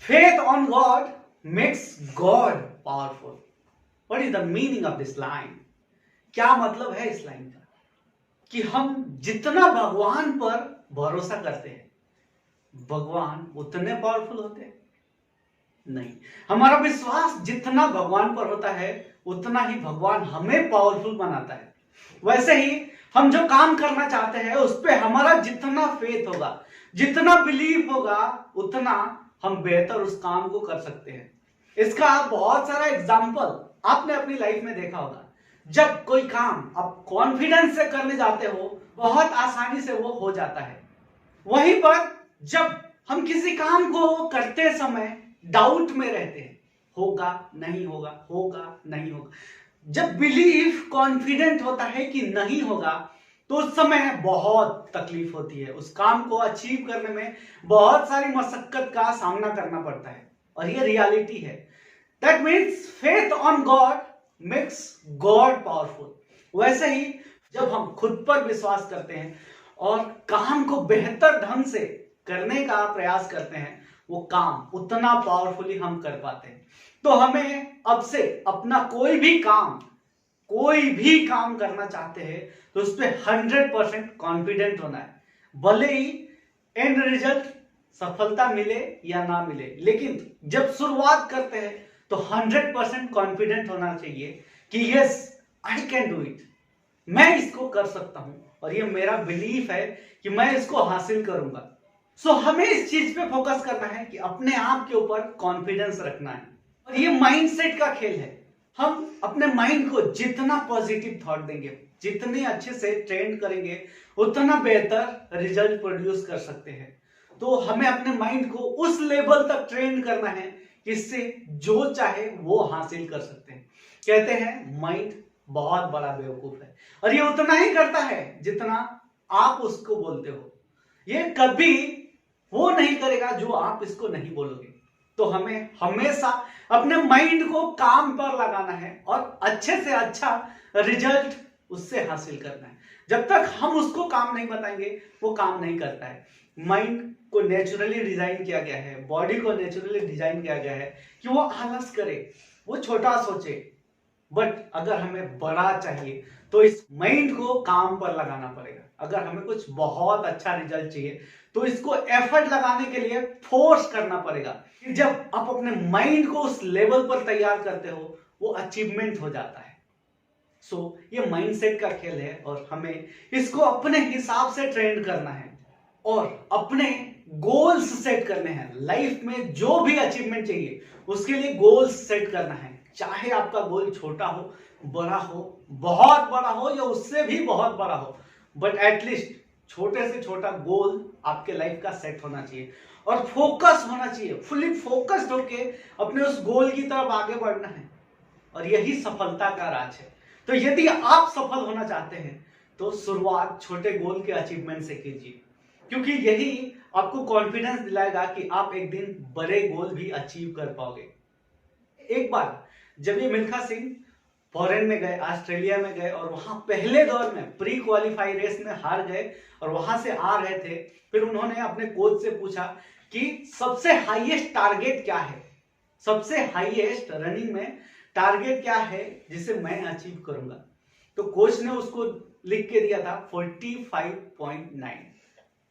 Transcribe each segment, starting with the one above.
Faith on God makes God powerful. What is the meaning of this line? क्या मतलब है इस line का? कि हम जितना भगवान पर भरोसा करते हैं, भगवान उतने पावरफुल होते हैं? नहीं। हमारा विश्वास जितना भगवान पर होता है, उतना ही भगवान हमें पावरफुल बनाता है। वैसे ही हम जो काम करना चाहते हैं, उस पर हमारा जितना फेथ होगा, जितना बिलीव होगा, उतना हम बेहतर उस काम को कर सकते हैं। इसका बहुत सारा एग्जाम्पल आपने अपनी लाइफ में देखा होगा। जब कोई काम आप कॉन्फिडेंस से करने जाते हो, बहुत आसानी से वो हो जाता है। वहीं पर जब हम किसी काम को करते समय डाउट में रहते हैं, होगा नहीं होगा, होगा नहीं होगा, जब बिलीफ कॉन्फिडेंट होता है कि नहीं होगा, तो उस समय बहुत तकलीफ होती है। उस काम को अचीव करने में बहुत सारी मशक्कत का सामना करना पड़ता है, और ये रियलिटी है। That means faith on God makes God powerful. वैसे ही जब हम खुद पर विश्वास करते हैं और काम को बेहतर ढंग से करने का प्रयास करते हैं, वो काम उतना पावरफुली हम कर पाते हैं। तो हमें अब से अपना कोई भी काम करना चाहते हैं, तो उस पर 100% कॉन्फिडेंट होना है। भले ही एंड रिजल्ट सफलता मिले या ना मिले, लेकिन जब शुरुआत करते हैं तो 100% कॉन्फिडेंट होना चाहिए कि yes, I can do it, मैं इसको कर सकता हूं, और ये मेरा बिलीफ है कि मैं इसको हासिल करूंगा। सो हमें इस चीज पे फोकस करना है कि अपने आप के ऊपर कॉन्फिडेंस रखना है, और ये माइंडसेट का खेल है। हम अपने माइंड को जितना पॉजिटिव थॉट देंगे, जितने अच्छे से ट्रेन करेंगे, उतना बेहतर रिजल्ट प्रोड्यूस कर सकते हैं। तो हमें अपने माइंड को उस लेवल तक ट्रेन करना है कि इससे जो चाहे वो हासिल कर सकते हैं। कहते हैं माइंड बहुत बड़ा बेवकूफ है, और ये उतना ही करता है जितना आप उसको बोलते हो। ये कभी वो नहीं करेगा जो आप इसको नहीं बोलोगे। तो हमें हमेशा अपने माइंड को काम पर लगाना है और अच्छे से अच्छा रिजल्ट उससे हासिल करना है। जब तक हम उसको काम नहीं बताएंगे, वो काम नहीं करता है। माइंड को नेचुरली डिजाइन किया गया है, बॉडी को नेचुरली डिजाइन किया गया है कि वो आलस करे, वो छोटा सोचे। बट अगर हमें बड़ा चाहिए तो इस माइंड को काम पर लगाना पड़ेगा। अगर हमें कुछ बहुत अच्छा रिजल्ट चाहिए तो इसको एफर्ट लगाने के लिए फोर्स करना पड़ेगा। जब आप अपने माइंड को उस लेवल पर तैयार करते हो, वो अचीवमेंट हो जाता है। सो ये माइंडसेट का खेल है, और हमें इसको अपने हिसाब से ट्रेन करना है और अपने गोल्स सेट करने हैं। लाइफ में जो भी अचीवमेंट चाहिए, उसके लिए गोल्स सेट करना है। चाहे आपका गोल छोटा हो, बड़ा हो, बहुत बड़ा हो, या उससे भी बहुत बड़ा हो, बट एटलीस्ट छोटे से छोटा गोल आपके लाइफ का सेट होना चाहिए, और फोकस होना चाहिए। फुली फोकस्ड होके अपने उस गोल की तरफ आगे बढ़ना है, और यही सफलता का राज है। तो यदि आप सफल होना चाहते हैं, तो शुरुआत छोटे गोल के अचीवमेंट से कीजिए, क्योंकि यही आपको कॉन्फिडेंस दिलाएगा कि आप एक दिन बड़े गोल भी अचीव कर पाओगे। एक बार जब ये मिल्खा सिंह फॉरेन में गए, ऑस्ट्रेलिया में गए, और वहां पहले दौर में प्री क्वालिफाई रेस में हार गए और वहां से आ रहे थे, फिर उन्होंने अपने कोच से पूछा कि सबसे हाईएस्ट टारगेट क्या है, सबसे हाईएस्ट रनिंग में टारगेट क्या है जिसे मैं अचीव करूंगा। तो कोच ने उसको लिख के दिया था 45.9।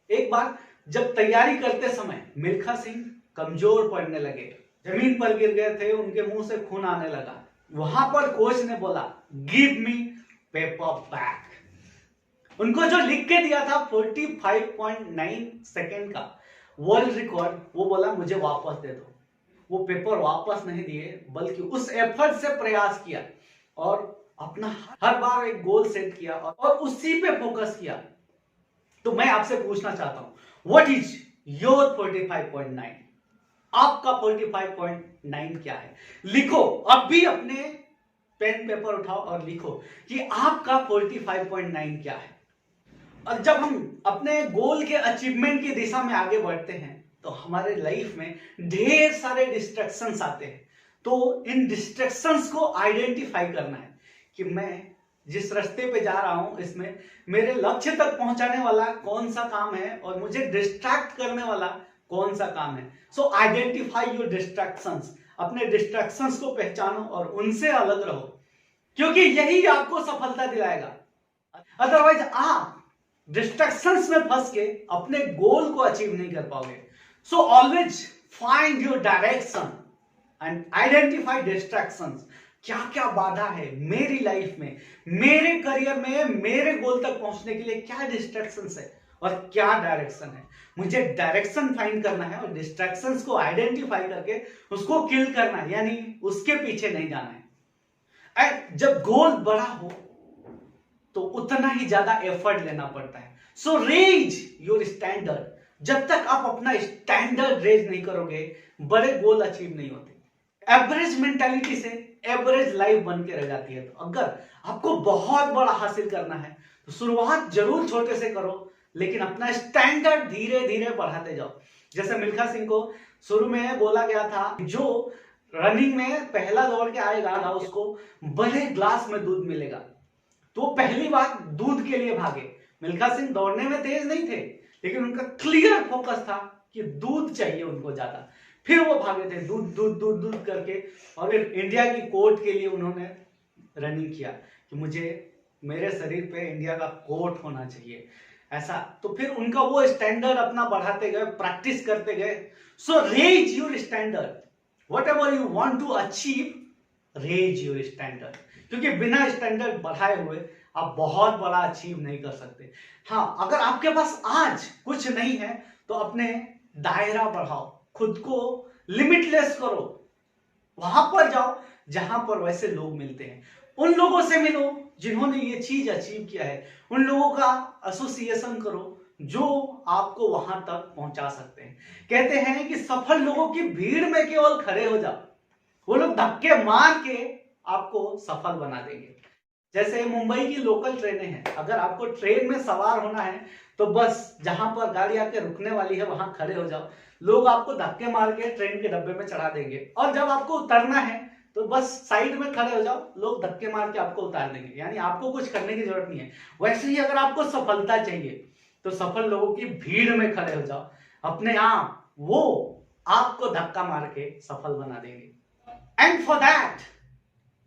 एक बार जब तैयारी करते समय मिल्खा सिंह कमजोर पड़ने लगे, जमीन पर गिर गए थे, उनके मुंह से खून आने लगा। वहां पर कोच ने बोला, गिव मी पेपर बैक। उनको जो लिख के दिया था 45.9 सेकेंड का वर्ल्ड रिकॉर्ड, वो बोला मुझे वापस दे दो। वो पेपर वापस नहीं दिए, बल्कि उस एफर्ट से प्रयास किया और अपना हर बार एक गोल सेट किया और उसी पे फोकस किया। तो मैं आपसे पूछना चाहता हूं, व्हाट इज योर 45.9? आपका 45.9 क्या है? लिखो, अब भी अपने पेन पेपर उठाओ और लिखो कि आपका 45.9 क्या है। और जब हम अपने गोल के अचीवमेंट की दिशा में आगे बढ़ते हैं, तो हमारे लाइफ में ढेर सारे डिस्ट्रैक्शंस आते हैं। तो इन डिस्ट्रैक्शंस को आइडेंटिफाई करना है कि मैं जिस रास्ते पे जा रहा हूं, इसमें मेरे लक्ष्य तक पहुंचाने वाला कौन सा काम है और मुझे डिस्ट्रैक्ट करने वाला कौन सा काम है। सो आइडेंटिफाई योर डिस्ट्रैक्शंस, अपने डिस्ट्रैक्शंस को पहचानो और उनसे अलग रहो, क्योंकि यही आपको सफलता दिलाएगा। अदरवाइज आप डिस्ट्रैक्शंस में फंस के अपने गोल को अचीव नहीं कर पाओगे। So always find your direction and identify distractions. क्या क्या बाधा है मेरी लाइफ में, मेरे करियर में, मेरे गोल तक पहुंचने के लिए क्या डिस्ट्रैक्शंस है और क्या डायरेक्शन है। मुझे डायरेक्शन फाइंड करना है और डिस्ट्रैक्शंस को आइडेंटिफाई करके उसको किल करना है, यानी उसके पीछे नहीं जाना है। एंड जब गोल बड़ा हो तो उतना ही ज्यादा एफर्ट लेना पड़ता है। सो रेज योर स्टैंडर्ड। जब तक आप अपना स्टैंडर्ड रेज नहीं करोगे, बड़े गोल अचीव नहीं होते। एवरेज मेंटालिटी से एवरेज लाइफ बन के रह जाती है। तो अगर आपको बहुत बड़ा हासिल करना है तो शुरुआत जरूर छोटे से करो, लेकिन अपना स्टैंडर्ड धीरे धीरे बढ़ाते जाओ। जैसे मिल्खा सिंह को शुरू में बोला गया था, जो रनिंग में पहला दौड़ के आएगा उसको बड़े ग्लास में दूध मिलेगा। तो पहली बार दूध के लिए भागे। मिल्खा सिंह दौड़ने में तेज नहीं थे, लेकिन उनका क्लियर फोकस था कि दूध चाहिए उनको ज्यादा। फिर वो भागे थे दूध दूध दूध दूध करके, और फिर इंडिया की कोर्ट के लिए उन्होंने रनिंग किया कि मुझे मेरे शरीर पे इंडिया का कोर्ट होना चाहिए ऐसा। तो फिर उनका वो स्टैंडर्ड अपना बढ़ाते गए, प्रैक्टिस करते गए। So raise your standard, whatever you want to achieve, raise your standard. क्योंकि बिना स्टैंडर्ड बढ़ाए हुए आप बहुत बड़ा अचीव नहीं कर सकते। हाँ, अगर आपके पास आज कुछ नहीं है तो अपने दायरा बढ़ाओ, खुद को लिमिटलेस करो, वहां पर जाओ जहां पर वैसे लोग मिलते हैं, उन लोगों से मिलो जिन्होंने ये चीज अचीव किया है, उन लोगों का एसोसिएशन करो जो आपको वहां तक पहुंचा सकते हैं। कहते हैं कि सफल लोगों की भीड़ में केवल खड़े हो जाओ, वो लोग धक्के मार के आपको सफल बना देंगे। जैसे मुंबई की लोकल ट्रेनें हैं, अगर आपको ट्रेन में सवार होना है तो बस जहां पर गाड़ी आके रुकने वाली है वहां खड़े हो जाओ, लोग आपको धक्के मार के ट्रेन के डब्बे में चढ़ा देंगे। और जब आपको उतरना है तो बस साइड में खड़े हो जाओ, लोग धक्के मार के आपको उतार देंगे, यानी आपको कुछ करने की जरूरत नहीं है। वैसे ही अगर आपको सफलता चाहिए तो सफल लोगों की भीड़ में खड़े हो जाओ, अपने आप वो आपको धक्का मार के सफल बना देंगे। And for that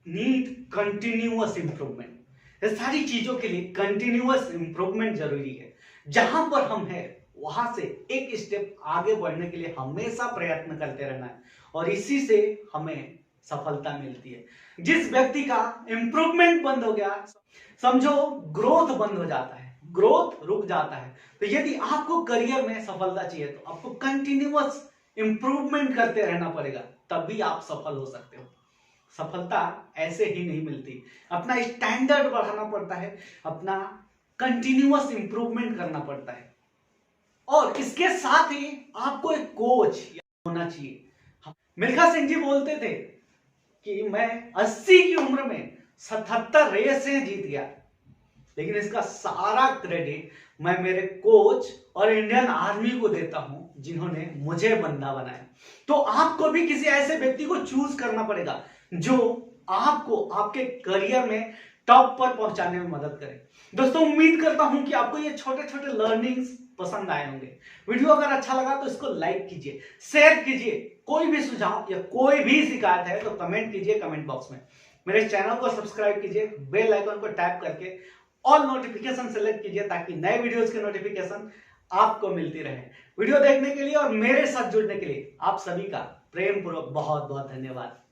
need continuous improvement. ये सारी चीजों के लिए कंटिन्यूअस इंप्रूवमेंट जरूरी है। जहां पर हम हैं वहां से एक स्टेप आगे बढ़ने के लिए हमेशा प्रयत्न करते रहना है, और इसी से हमें सफलता मिलती है। जिस व्यक्ति का इंप्रूवमेंट बंद हो गया, समझो ग्रोथ बंद हो जाता है, ग्रोथ रुक जाता है। तो यदि आपको करियर में सफलता चाहिए तो आपको कंटिन्यूअस इंप्रूवमेंट करते रहना पड़ेगा, तभी आप सफल हो सकते हो। सफलता ऐसे ही नहीं मिलती, अपना स्टैंडर्ड बढ़ाना पड़ता है, अपना कंटिन्यूअस इंप्रूवमेंट करना पड़ता है, और इसके साथ ही आपको एक कोच होना चाहिए। मिल्खा सिंह जी बोलते थे कि मैं 80 की उम्र में 77 रेसें जीत गया, लेकिन इसका सारा क्रेडिट मैं मेरे कोच और इंडियन आर्मी को देता हूं जिन्होंने मुझे बंदा बनाया। तो आपको भी किसी ऐसे व्यक्ति को चूज करना पड़ेगा जो आपको आपके करियर में टॉप पर पहुंचाने में मदद करे। दोस्तों, उम्मीद करता हूं कि आपको ये छोटे छोटे लर्निंग्स पसंद आए होंगे। वीडियो अगर अच्छा लगा तो इसको लाइक कीजिए, शेयर कीजिए। कोई भी सुझाव या कोई भी शिकायत है तो कमेंट कीजिए कमेंट बॉक्स में। मेरे चैनल को सब्सक्राइब कीजिए, बेल आइकन को टैप करके ऑल नोटिफिकेशन सेलेक्ट कीजिए ताकि नए वीडियोस के नोटिफिकेशन आपको मिलती रहे। वीडियो देखने के लिए और मेरे साथ जुड़ने के लिए आप सभी का प्रेम पूर्वक बहुत बहुत धन्यवाद।